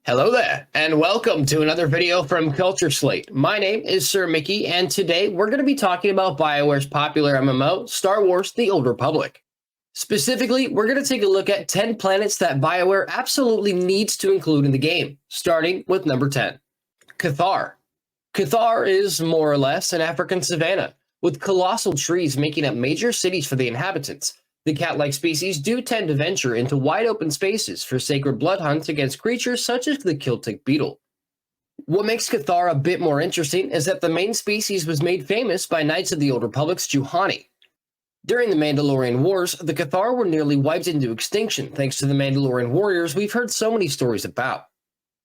Hello there, and welcome to another video from Culture Slate. My name is SirMicky, and today we're going to be talking about BioWare's popular MMO, Star Wars: The Old Republic. Specifically, we're going to take a look at 10 planets that BioWare absolutely needs to include in the game, starting with number 10. Cathar. Cathar is more or less an African savanna, with colossal trees making up major cities for the inhabitants. The cat-like species do tend to venture into wide-open spaces for sacred blood hunts against creatures such as the Kiltic beetle. What makes Cathar a bit more interesting is that the main species was made famous by Knights of the Old Republic's Juhani. During the Mandalorian Wars, the Cathar were nearly wiped into extinction thanks to the Mandalorian warriors we've heard so many stories about.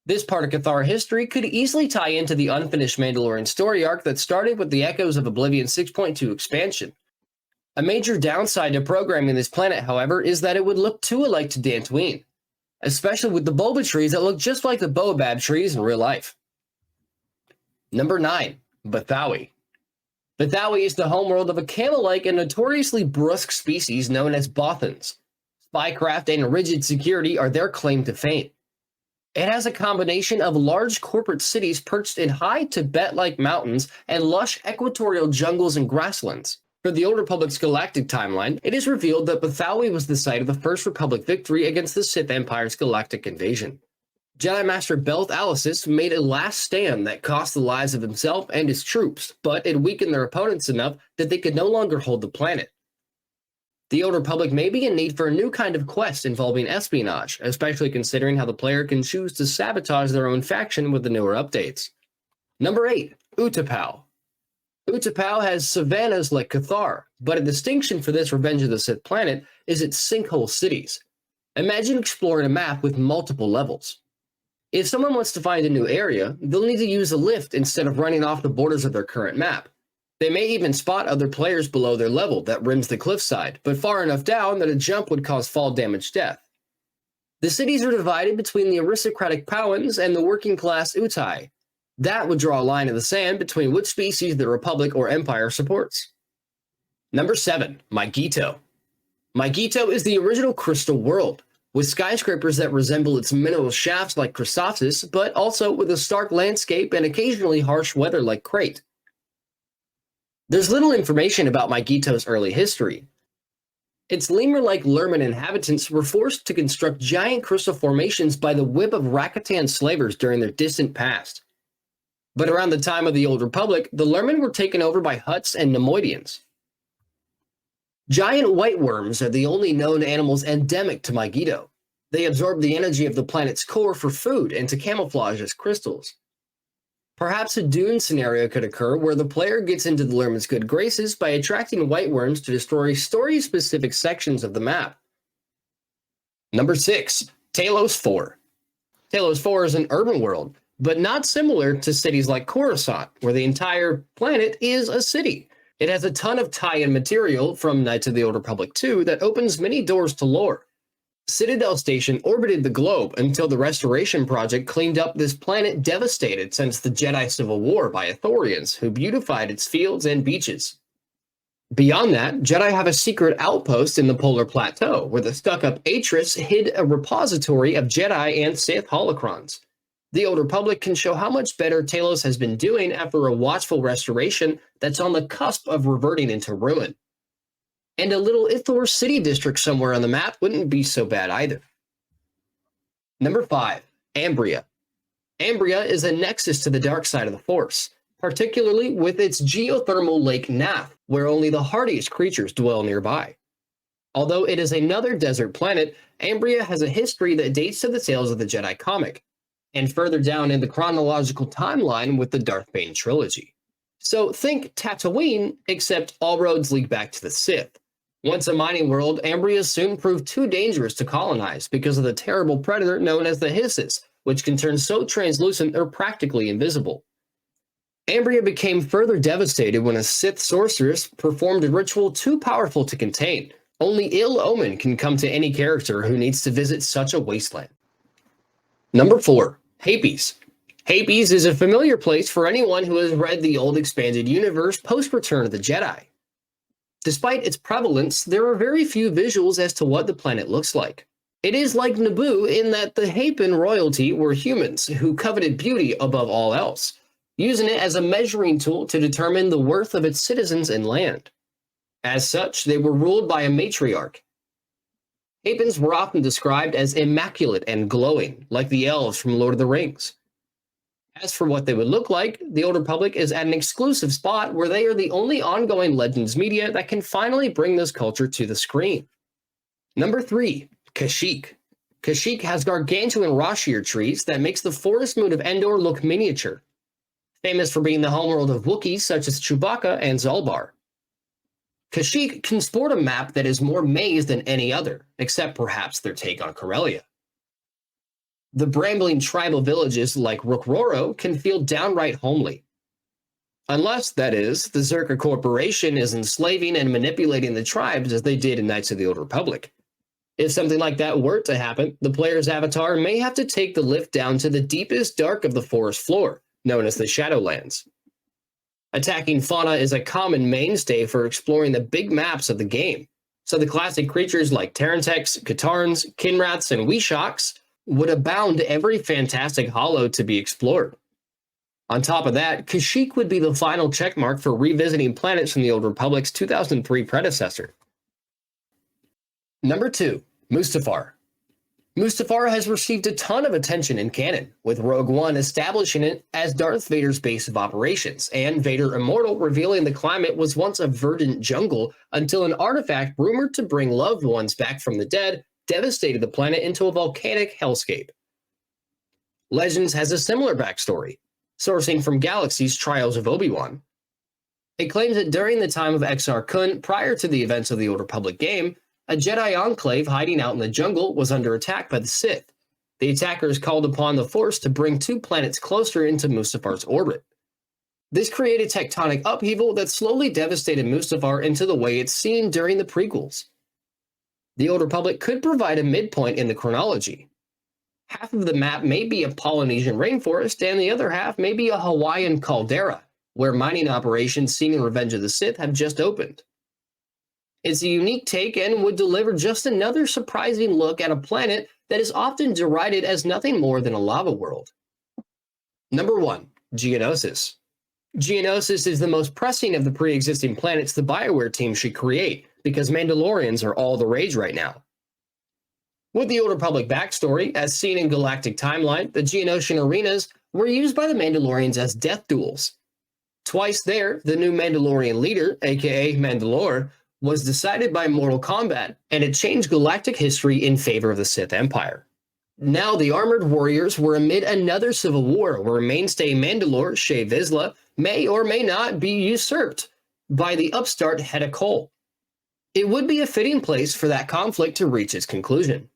This part of Cathar history could easily tie into the unfinished Mandalorian story arc that started with the Echoes of Oblivion 6.2 expansion. A major downside to programming this planet, however, is that it would look too alike to Dantooine, especially with the boba trees that look just like the baobab trees in real life. Number 9. Bathawi. Bathawi is the homeworld of a camel-like and notoriously brusque species known as Bothans. Spycraft and rigid security are their claim to fame. It has a combination of large corporate cities perched in high Tibet-like mountains and lush equatorial jungles and grasslands. For the Old Republic's galactic timeline, it is revealed that Bathawi was the site of the First Republic victory against the Sith Empire's galactic invasion. Jedi Master Belth Alasis made a last stand that cost the lives of himself and his troops, but it weakened their opponents enough that they could no longer hold the planet. The Old Republic may be in need for a new kind of quest involving espionage, especially considering how the player can choose to sabotage their own faction with the newer updates. Number 8. Utapau. Utapau has savannas like Cathar, but a distinction for this Revenge of the Sith planet is its sinkhole cities. Imagine exploring a map with multiple levels. If someone wants to find a new area, they'll need to use a lift instead of running off the borders of their current map. They may even spot other players below their level that rims the cliffside, but far enough down that a jump would cause fall damage death. The cities are divided between the aristocratic Powans and the working class Utai. That would draw a line in the sand between which species the Republic or Empire supports. Number 7. Mygeeto. Mygeeto is the original crystal world, with skyscrapers that resemble its mineral shafts like Chrysophsis, but also with a stark landscape and occasionally harsh weather like Crate. There's little information about Mygeeto's early history. Its lemur-like Lurman inhabitants were forced to construct giant crystal formations by the whip of Rakatan slavers during their distant past. But around the time of the Old Republic, the Lurmen were taken over by Hutts and Nemoidians. Giant white worms are the only known animals endemic to Mygeeto. They absorb the energy of the planet's core for food and to camouflage as crystals. Perhaps a Dune scenario could occur where the player gets into the Lurmen's good graces by attracting white worms to destroy story-specific sections of the map. Number 6. Talos 4. Talos 4 is an urban world, but not similar to cities like Coruscant, where the entire planet is a city. It has a ton of tie-in material from Knights of the Old Republic 2 that opens many doors to lore. Citadel Station orbited the globe until the Restoration Project cleaned up this planet devastated since the Jedi Civil War by Ithorians, who beautified its fields and beaches. Beyond that, Jedi have a secret outpost in the Polar Plateau, where the stuck-up Atris hid a repository of Jedi and Sith holocrons. The Old Republic can show how much better Talos has been doing after a watchful restoration that's on the cusp of reverting into ruin. And a little Ithor city district somewhere on the map wouldn't be so bad either. Number 5. Ambria. Ambria is a nexus to the dark side of the Force, particularly with its geothermal lake Nath, where only the hardiest creatures dwell nearby. Although it is another desert planet, Ambria has a history that dates to the tales of the Jedi comic, and further down in the chronological timeline with the Darth Bane trilogy. So think Tatooine, except all roads lead back to the Sith. Once a mining world, Ambria soon proved too dangerous to colonize because of the terrible predator known as the Hisses, which can turn so translucent they're practically invisible. Ambria became further devastated when a Sith sorceress performed a ritual too powerful to contain. Only ill omen can come to any character who needs to visit such a wasteland. Number 4. Hapes. Hapes is a familiar place for anyone who has read the old expanded universe post-Return of the Jedi. Despite its prevalence, there are very few visuals as to what the planet looks like. It is like Naboo in that the Hapan royalty were humans who coveted beauty above all else, using it as a measuring tool to determine the worth of its citizens and land. As such, they were ruled by a matriarch. Hapans were often described as immaculate and glowing, like the elves from Lord of the Rings. As for what they would look like, the Old Republic is at an exclusive spot where they are the only ongoing Legends media that can finally bring this culture to the screen. Number 3. Kashyyyk. Kashyyyk has gargantuan Rashir trees that makes the forest moon of Endor look miniature, famous for being the homeworld of Wookiees such as Chewbacca and Zalbar. Kashyyyk can sport a map that is more maze than any other, except perhaps their take on Corellia. The brambling tribal villages like Rookroro can feel downright homely. Unless, that is, the Zerka Corporation is enslaving and manipulating the tribes as they did in Knights of the Old Republic. If something like that were to happen, the player's avatar may have to take the lift down to the deepest dark of the forest floor, known as the Shadowlands. Attacking fauna is a common mainstay for exploring the big maps of the game, so the classic creatures like Tarantex, Katarns, Kinraths, and Weeshox would abound every fantastic hollow to be explored. On top of that, Kashyyyk would be the final checkmark for revisiting planets from the Old Republic's 2003 predecessor. Number 2. Mustafar. Mustafar has received a ton of attention in canon, with Rogue One establishing it as Darth Vader's base of operations, and Vader Immortal revealing the climate was once a verdant jungle until an artifact rumored to bring loved ones back from the dead devastated the planet into a volcanic hellscape. Legends has a similar backstory, sourcing from Galaxy's Trials of Obi-Wan. It claims that during the time of Exar Kun, prior to the events of the Old Republic game, a Jedi enclave hiding out in the jungle was under attack by the Sith. The attackers called upon the Force to bring 2 planets closer into Mustafar's orbit. This created tectonic upheaval that slowly devastated Mustafar into the way it's seen during the prequels. The Old Republic could provide a midpoint in the chronology. Half of the map may be a Polynesian rainforest, and the other half may be a Hawaiian caldera, where mining operations seen in Revenge of the Sith have just opened. It's a unique take and would deliver just another surprising look at a planet that is often derided as nothing more than a lava world. Number 1. Geonosis. Geonosis is the most pressing of the pre-existing planets the BioWare team should create, because Mandalorians are all the rage right now. With the Old Republic backstory, as seen in Galactic Timeline, the Geonosian arenas were used by the Mandalorians as death duels. Twice there, the new Mandalorian leader, aka Mandalore, was decided by Mortal Kombat, and it changed galactic history in favor of the Sith Empire. Now the armored warriors were amid another civil war where mainstay Mandalore, Shae Vizsla, may or may not be usurped by the upstart Hedda Cole. It would be a fitting place for that conflict to reach its conclusion.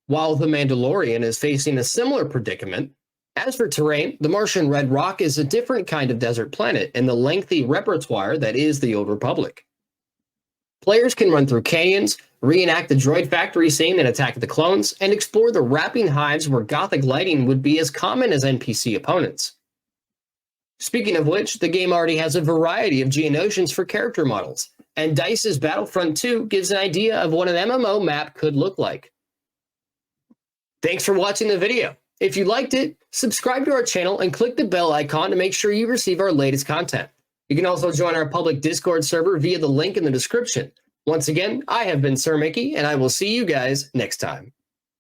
While the Mandalorian is facing a similar predicament, as for terrain, the Martian Red Rock is a different kind of desert planet in the lengthy repertoire that is the Old Republic. Players can run through canyons, reenact the droid factory scene in Attack of the Clones, and explore the wrapping hives where Gothic lighting would be as common as NPC opponents. Speaking of which, the game already has a variety of Geonosians for character models, and DICE's Battlefront 2 gives an idea of what an MMO map could look like. Thanks for watching the video. If you liked it, subscribe to our channel and click the bell icon to make sure you receive our latest content. You can also join our public Discord server via the link in the description. Once again, I have been SirMicky, and I will see you guys next time.